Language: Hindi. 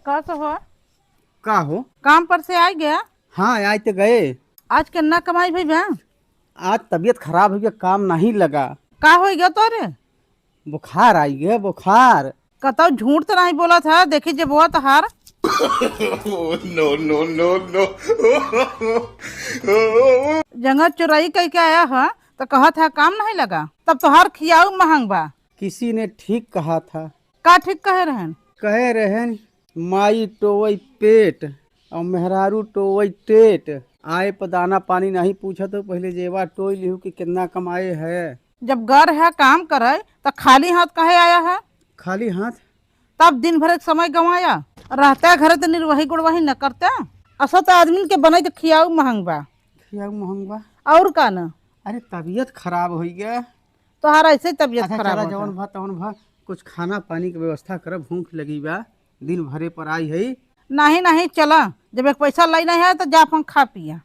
का तो हो का हो? काम पर से आ गया। हाँ आज तो गए। आज कितना कमाई भाई बा? आज तबीयत खराब हो गया, काम नहीं लगा। का हो गया तोरे? बुखार आई गया, बुखार। कतो झूठ तो नहीं बोला था, देखी जब वो तहार जंगल चुराई कह के आया है तो कहा था काम नहीं लगा, तब तोहार खियाऊ महंग बा। किसी ने ठीक कहा था। का ठीक कहे रहन? कहे रहन माई टोवई पेट और मेहरारू टोवई टेट। आए पर दाना पानी नहीं पूछा तो पहले जेवा टोई लिहू कि कितना कमाए है। जब घर है काम करे तो खाली हाथ कहे आया है? खाली हाथ? तब दिन भर एक समय गंवाया, रहता घरे तो निर्वही गुड़वाही न करता। असो तो आदमी के बने तो खियाऊ महंग बा। खियाऊ महंग बा? और का न? अरे तबीयत खराब हो गया। तोहार ऐसे तबियत अच्छा खराब चला होता। जवन भा तवन भा, कुछ खाना पानी की व्यवस्था कर, भूख लगी बा, दिन भरे पर आई है। नहीं नहीं चला, जब एक पैसा लाई नहीं है तो जा अपन खा पिया।